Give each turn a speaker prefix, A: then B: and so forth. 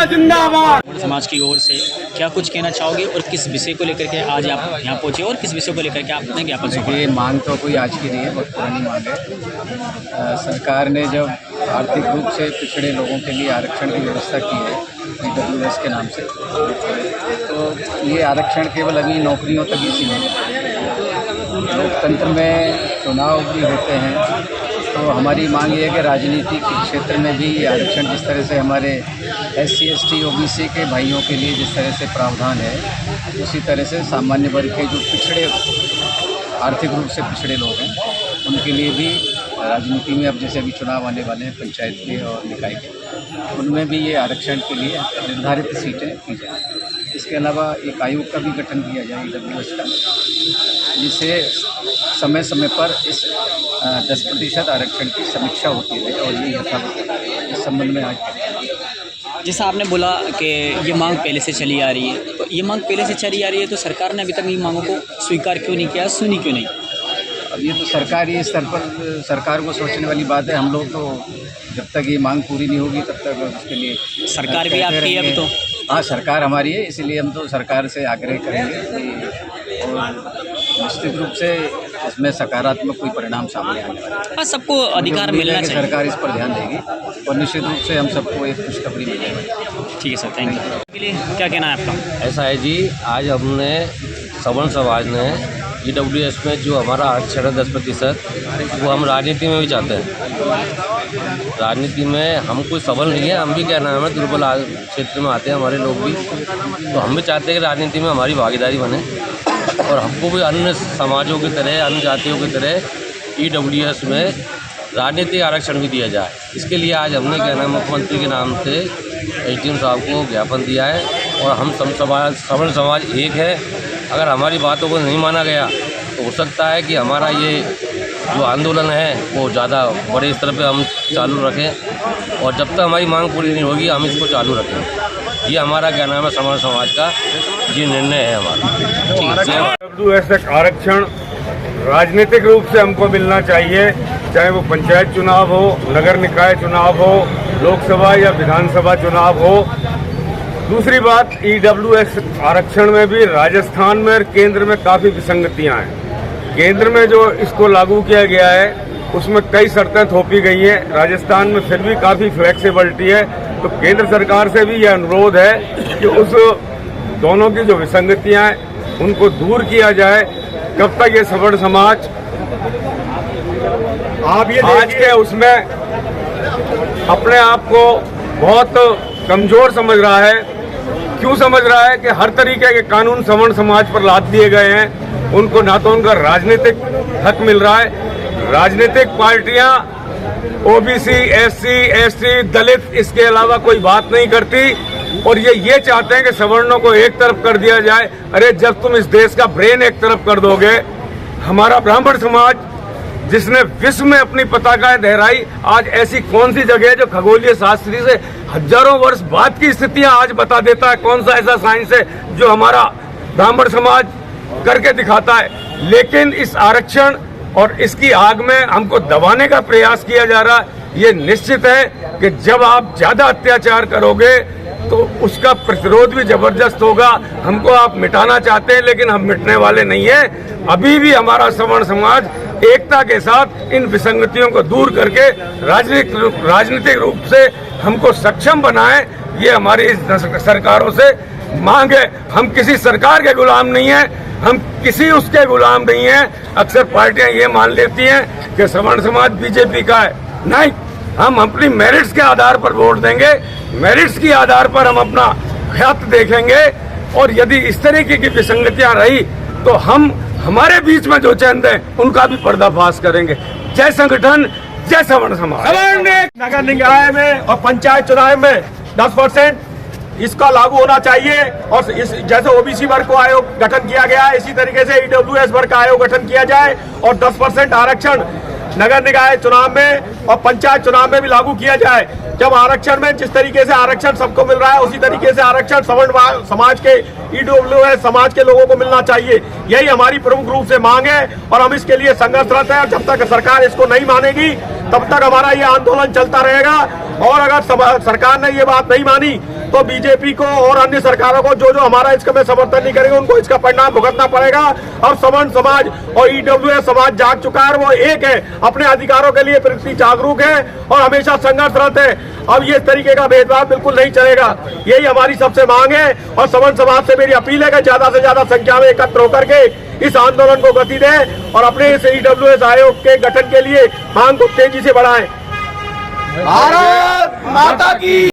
A: जिंदाबाद।
B: समाज की ओर से क्या कुछ कहना चाहोगे और किस विषय को लेकर के आज आप यहाँ पहुँचे और किस विषय को लेकर के आपने ज्ञापन सौंपा?
C: देखिए, मांग तो कोई आज की नहीं है, बहुत पुरानी मांग है। सरकार ने जब आर्थिक रूप से पिछड़े लोगों के लिए आरक्षण की व्यवस्था की है EWS के नाम से, तो ये आरक्षण केवल अभी नौकरियों तक ही सीमित है। लोकतंत्र में चुनाव भी होते हैं, तो हमारी मांग ये है कि राजनीतिक क्षेत्र में भी आरक्षण जिस तरह से हमारे SC ST OBC के भाइयों के लिए जिस तरह से प्रावधान है, उसी तरह से सामान्य वर्ग के जो पिछड़े आर्थिक रूप से पिछड़े लोग हैं उनके लिए भी राजनीति में अब जैसे अभी चुनाव आने वाले हैं पंचायत के और निकाय के, उनमें भी ये आरक्षण के लिए निर्धारित सीटें की जाएँ। इसके अलावा एक आयोग का भी गठन किया जाए EWS का, जिससे समय समय पर इस 10% आरक्षण की समीक्षा होती है और ये इस संबंध में आज
B: जैसा आपने बोला कि ये मांग पहले से चली आ रही है, तो ये मांग पहले से चली आ रही है तो सरकार ने अभी तक इन मांगों को स्वीकार क्यों नहीं किया, सुनी क्यों नहीं?
C: अब ये तो सरकारी स्तर पर सरकार को सोचने वाली बात है। हम लोग तो जब तक ये मांग पूरी नहीं होगी तब तक उसके लिए
B: सरकार भी आपकी है अब तो?
C: हाँ, सरकार हमारी है, इसीलिए हम तो सरकार से आग्रह करेंगे कि और निश्चित रूप से इसमें सकारात्मक कोई परिणाम सामने आने वाला है।
B: हाँ, सबको अधिकार मिलना चाहिए।
C: सरकार इस पर ध्यान देगी और निश्चित रूप से हम सबको एक खुशखबरी मिलेगी।
B: ठीक है सर, थैंक यू। के लिए क्या कहना है आपका?
D: ऐसा है जी, आज हमने सवर्ण समाज ने EWS में जो हमारा आरक्षण है 10%, वो हम राजनीति में भी चाहते हैं। राजनीति में हम कोई सबल नहीं है, हम भी क्या नाम है दुर्बल क्षेत्र में आते हैं हमारे लोग भी, तो हम भी चाहते हैं कि राजनीति में हमारी भागीदारी बने और हमको भी अन्य समाजों की तरह, अन्य जातियों की तरह EWS में राजनीतिक आरक्षण भी दिया जाए। इसके लिए आज हमने क्या नाम मुख्यमंत्री के नाम से SDM साहब को ज्ञापन दिया है और हम सवर्ण समाज एक है। अगर हमारी बातों को नहीं माना गया तो हो सकता है कि हमारा ये जो आंदोलन है वो ज़्यादा बड़े स्तर पे हम चालू रखें और जब तक हमारी मांग पूरी नहीं होगी हम इसको चालू रखें। ये हमारा क्या नाम है सवर्ण समाज का ये निर्णय है हमारा।
A: EWS आरक्षण राजनीतिक रूप से हमको मिलना चाहिए, चाहे वो पंचायत चुनाव हो, नगर निकाय चुनाव हो, लोकसभा या विधानसभा चुनाव हो। दूसरी बात, EWS आरक्षण में भी राजस्थान में और केंद्र में काफ़ी विसंगतियां हैं। केंद्र में जो इसको लागू किया गया है उसमें कई शर्तें थोपी गई हैं, राजस्थान में फिर भी काफ़ी फ्लेक्सिबिलिटी है। तो केंद्र सरकार से भी यह अनुरोध है कि उस दोनों की जो विसंगतियां हैं उनको दूर किया जाए। कब तक ये सवर्ण समाज आज के उसमें अपने आप को बहुत कमजोर समझ रहा है। क्यों समझ रहा है कि हर तरीके के कानून सवर्ण समाज पर लाद दिए गए हैं, उनको ना तो उनका राजनीतिक हक मिल रहा है। राजनीतिक पार्टियां OBC, SC, ST, दलित इसके अलावा कोई बात नहीं करती और ये चाहते हैं कि सवर्णों को एक तरफ कर दिया जाए। अरे जब तुम इस देश का ब्रेन एक तरफ कर दोगे, हमारा ब्राह्मण समाज जिसने विश्व में अपनी पताकाएं लहराई, आज ऐसी कौन सी जगह है जो खगोलीय शास्त्री से हजारों वर्ष बाद की स्थितियां आज बता देता है? कौन सा ऐसा साइंस है जो हमारा ब्राह्मण समाज करके दिखाता है? लेकिन इस आरक्षण और इसकी आग में हमको दबाने का प्रयास किया जा रहा है। ये निश्चित है कि जब आप ज्यादा अत्याचार करोगे तो उसका प्रतिरोध भी जबरदस्त होगा। हमको आप मिटाना चाहते हैं लेकिन हम मिटने वाले नहीं हैं। अभी भी हमारा सवर्ण समाज एकता के साथ इन विसंगतियों को दूर करके राजनीतिक रूप से हमको सक्षम बनाए, ये हमारी इस सरकारों से मांग है। हम किसी सरकार के गुलाम नहीं हैं, हम किसी उसके गुलाम नहीं हैं। अक्सर पार्टियां ये मान लेती हैं कि सवर्ण समाज BJP का है। नहीं, हम अपनी मेरिट्स के आधार पर वोट देंगे, मेरिट्स के आधार पर हम अपना ख्यात देखेंगे और यदि इस तरीके की विसंगतियां रही तो हम हमारे बीच में जो चंद है उनका भी पर्दाफाश करेंगे। जय संगठन, जय सवर्ण समाज।
E: नगर निकाय में और पंचायत चुनाव में 10% इसका लागू होना चाहिए और इस जैसे OBC वर्ग को आयोग गठन किया गया है इसी तरीके से EWS वर्ग का आयोग गठन किया जाए और 10% आरक्षण नगर निकाय चुनाव में और पंचायत चुनाव में भी लागू किया जाए। जब आरक्षण में जिस तरीके से आरक्षण सबको मिल रहा है उसी तरीके से आरक्षण सवर्ण समाज के EWS समाज के लोगों को मिलना चाहिए। यही हमारी प्रमुख रूप से मांग है और हम इसके लिए संघर्षरत हैं। जब तक सरकार इसको नहीं मानेगी तब तक हमारा ये आंदोलन चलता रहेगा और अगर सरकार ने ये बात नहीं मानी तो बीजेपी को और अन्य सरकारों को जो हमारा इसका में समर्थन नहीं करेंगे उनको इसका परिणाम भुगतना पड़ेगा। और सवर्ण समाज और ईडब्ल्यूएस समाज जाग चुका है, वो एक है, अपने अधिकारों के लिए प्रति जागरूक है और हमेशा संघर्षरत है। अब ये इस तरीके का भेदभाव बिल्कुल नहीं चलेगा, यही हमारी सबसे मांग है। और सवर्ण समाज से मेरी अपील है कि ज्यादा से ज्यादा संख्या में एकत्र होकर के इस आंदोलन को गति दें और अपने इस ईडब्ल्यूएस आयोग के गठन के लिए मांग को तेजी से बढ़ाएं।
F: भारत माता की